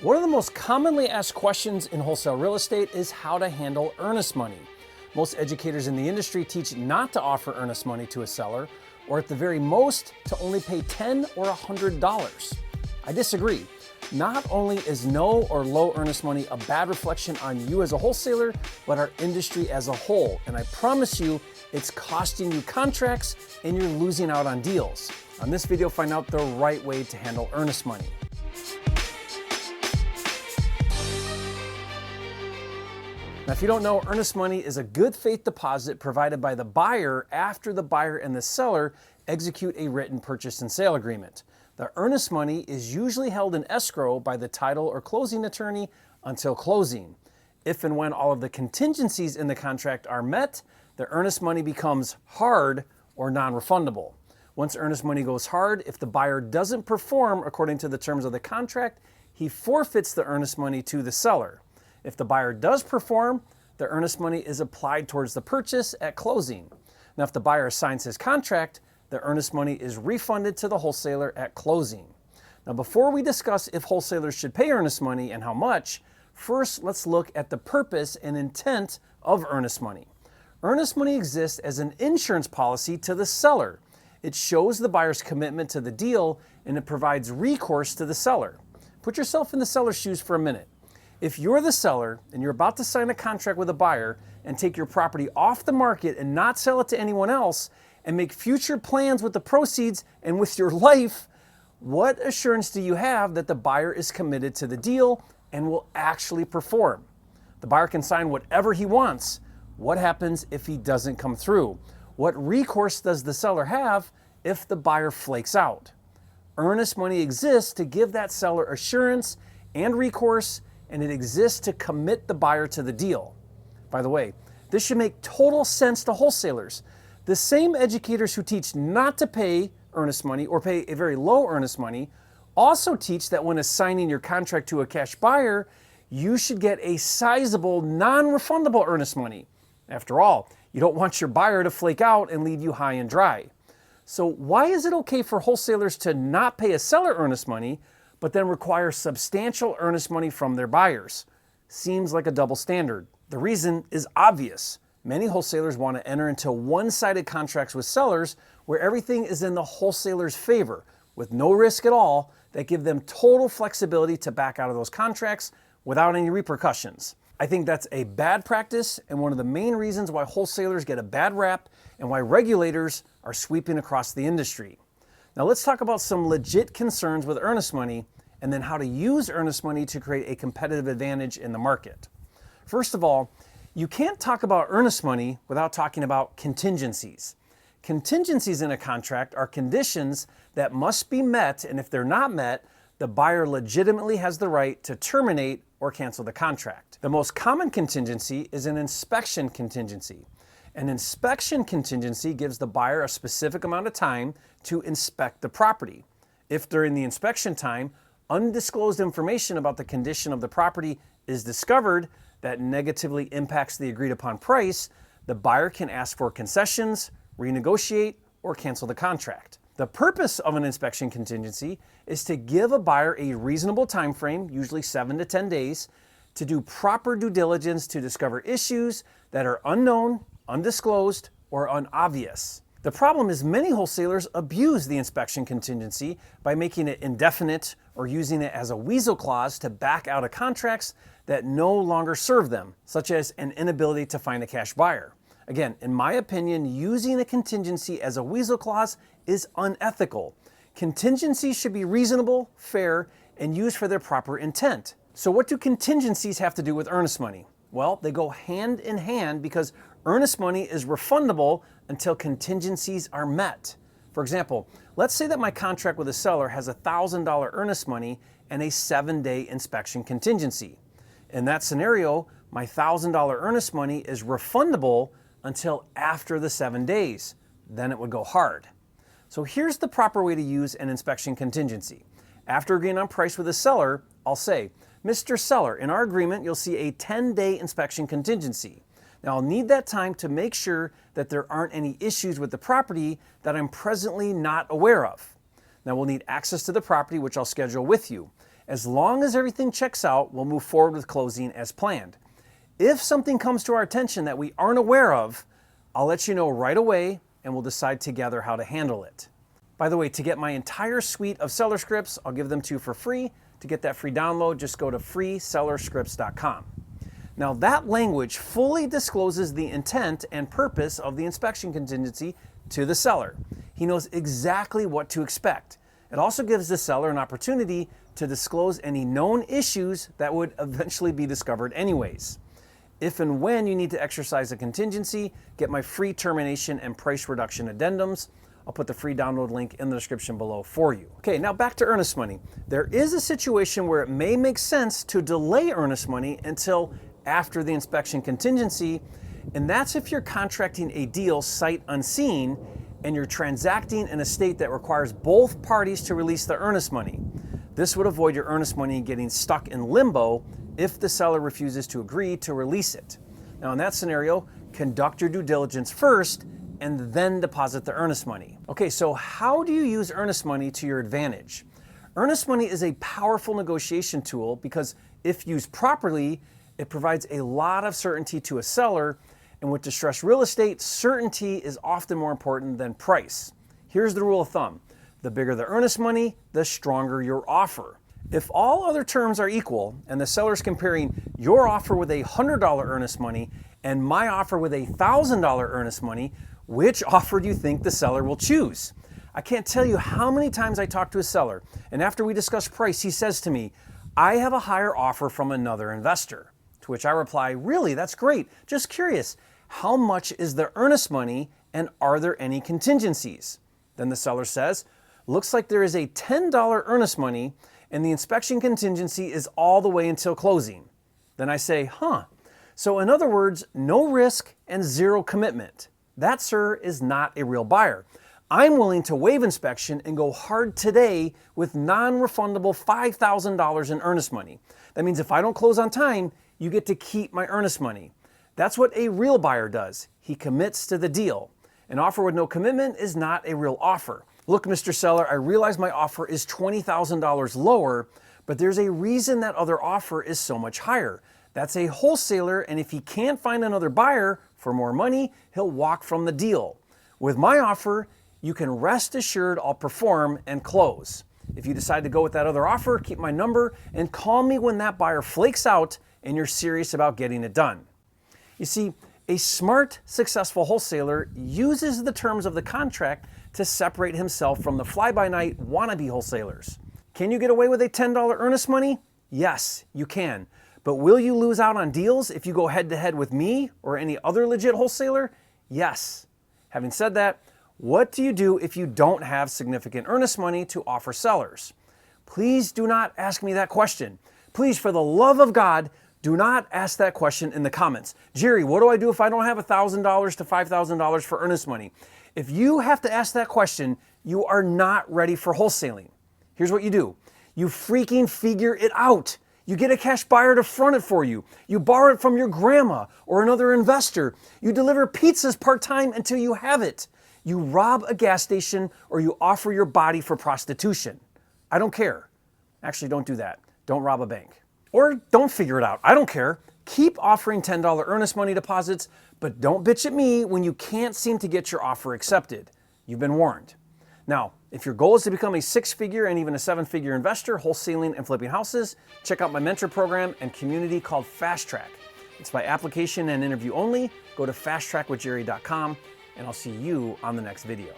One of the most commonly asked questions in wholesale real estate is how to handle earnest money. Most educators in the industry teach not to offer earnest money to a seller, or at the very most, to only pay $10 or $100. I disagree. Not only is no or low earnest money a bad reflection on you as a wholesaler, but our industry as a whole. And I promise you, it's costing you contracts and you're losing out on deals. On this video, find out the right way to handle earnest money. Now, if you don't know, earnest money is a good faith deposit provided by the buyer after the buyer and the seller execute a written purchase and sale agreement. The earnest money is usually held in escrow by the title or closing attorney until closing. If and when all of the contingencies in the contract are met, the earnest money becomes hard or non-refundable. Once earnest money goes hard, if the buyer doesn't perform according to the terms of the contract, he forfeits the earnest money to the seller. If the buyer does perform, the earnest money is applied towards the purchase at closing. Now, if the buyer signs his contract, the earnest money is refunded to the wholesaler at closing. Now, before we discuss if wholesalers should pay earnest money and how much, first let's look at the purpose and intent of earnest money. Earnest money exists as an insurance policy to the seller. It shows the buyer's commitment to the deal and it provides recourse to the seller. Put yourself in the seller's shoes for a minute. If you're the seller and you're about to sign a contract with a buyer and take your property off the market and not sell it to anyone else and make future plans with the proceeds and with your life, what assurance do you have that the buyer is committed to the deal and will actually perform? The buyer can sign whatever he wants. What happens if he doesn't come through? What recourse does the seller have if the buyer flakes out? Earnest money exists to give that seller assurance and recourse, and it exists to commit the buyer to the deal. By the way, this should make total sense to wholesalers. The same educators who teach not to pay earnest money or pay a very low earnest money also teach that when assigning your contract to a cash buyer, you should get a sizable non-refundable earnest money. After all, you don't want your buyer to flake out and leave you high and dry. So why is it okay for wholesalers to not pay a seller earnest money, but then require substantial earnest money from their buyers? Seems like a double standard. The reason is obvious. Many wholesalers want to enter into one-sided contracts with sellers where everything is in the wholesaler's favor with no risk at all, that give them total flexibility to back out of those contracts without any repercussions. I think that's a bad practice and one of the main reasons why wholesalers get a bad rap and why regulators are sweeping across the industry. Now let's talk about some legit concerns with earnest money and then how to use earnest money to create a competitive advantage in the market. First of all, you can't talk about earnest money without talking about contingencies. Contingencies in a contract are conditions that must be met, and if they're not met, the buyer legitimately has the right to terminate or cancel the contract. The most common contingency is an inspection contingency. An inspection contingency gives the buyer a specific amount of time to inspect the property. If during the inspection time, undisclosed information about the condition of the property is discovered that negatively impacts the agreed upon price, the buyer can ask for concessions, renegotiate, or cancel the contract. The purpose of an inspection contingency is to give a buyer a reasonable time frame, usually 7 to 10 days, to do proper due diligence to discover issues that are unknown, undisclosed, or unobvious. The problem is many wholesalers abuse the inspection contingency by making it indefinite or using it as a weasel clause to back out of contracts that no longer serve them, such as an inability to find a cash buyer. Again, in my opinion, using a contingency as a weasel clause is unethical. Contingencies should be reasonable, fair, and used for their proper intent. So what do contingencies have to do with earnest money? Well, they go hand in hand because earnest money is refundable until contingencies are met. For example, let's say that my contract with a seller has $1,000 earnest money and a 7-day inspection contingency. In that scenario, my $1,000 earnest money is refundable until after the 7 days. Then it would go hard. So here's the proper way to use an inspection contingency. After agreeing on price with a seller, I'll say, Mr. Seller, in our agreement, you'll see a 10-day inspection contingency. Now, I'll need that time to make sure that there aren't any issues with the property that I'm presently not aware of. Now, we'll need access to the property, which I'll schedule with you. As long as everything checks out, we'll move forward with closing as planned. If something comes to our attention that we aren't aware of, I'll let you know right away and we'll decide together how to handle it. By the way, to get my entire suite of seller scripts, I'll give them to you for free. To get that free download, just go to freesellerscripts.com. Now that language fully discloses the intent and purpose of the inspection contingency to the seller. He knows exactly what to expect. It also gives the seller an opportunity to disclose any known issues that would eventually be discovered anyways. If and when you need to exercise a contingency, get my free termination and price reduction addendums. I'll put the free download link in the description below for you. Okay, now back to earnest money. There is a situation where it may make sense to delay earnest money until after the inspection contingency, and that's if you're contracting a deal sight unseen and you're transacting in a state that requires both parties to release the earnest money. This would avoid your earnest money getting stuck in limbo if the seller refuses to agree to release it. Now in that scenario, conduct your due diligence first and then deposit the earnest money. Okay, so how do you use earnest money to your advantage? Earnest money is a powerful negotiation tool because if used properly, it provides a lot of certainty to a seller, and with distressed real estate, certainty is often more important than price. Here's the rule of thumb. The bigger the earnest money, the stronger your offer. If all other terms are equal and the seller's comparing your offer with $100 earnest money and my offer with $1,000 earnest money, which offer do you think the seller will choose? I can't tell you how many times I talk to a seller, and after we discuss price, he says to me, I have a higher offer from another investor. To which I reply, really, that's great. Just curious, how much is the earnest money and are there any contingencies? Then the seller says, looks like there is a $10 earnest money and the inspection contingency is all the way until closing. Then I say, So in other words, no risk and zero commitment. That, sir, is not a real buyer. I'm willing to waive inspection and go hard today with non-refundable $5,000 in earnest money. That means if I don't close on time, you get to keep my earnest money. That's what a real buyer does. He commits to the deal. An offer with no commitment is not a real offer. Look, Mr. Seller, I realize my offer is $20,000 lower, but there's a reason that other offer is so much higher. That's a wholesaler, and if he can't find another buyer for more money, he'll walk from the deal. With my offer, you can rest assured I'll perform and close. If you decide to go with that other offer, keep my number and call me when that buyer flakes out and you're serious about getting it done. You see, a smart, successful wholesaler uses the terms of the contract to separate himself from the fly-by-night wannabe wholesalers. Can you get away with a $10 earnest money? Yes, you can. But will you lose out on deals if you go head-to-head with me or any other legit wholesaler? Yes. Having said that, what do you do if you don't have significant earnest money to offer sellers? Please do not ask me that question. Please, for the love of God, do not ask that question in the comments. Jerry, what do I do if I don't have $1,000 to $5,000 for earnest money? If you have to ask that question, you are not ready for wholesaling. Here's what you do. You freaking figure it out. You get a cash buyer to front it for you. You borrow it from your grandma or another investor. You deliver pizzas part-time until you have it. You rob a gas station or you offer your body for prostitution. I don't care. Actually, don't do that. Don't rob a bank. Or don't figure it out. I don't care. Keep offering $10 earnest money deposits, but don't bitch at me when you can't seem to get your offer accepted. You've been warned. Now, if your goal is to become a 6-figure and even a 7-figure investor wholesaling and flipping houses, check out my mentor program and community called Fast Track. It's by application and interview only. Go to fasttrackwithjerry.com and I'll see you on the next video.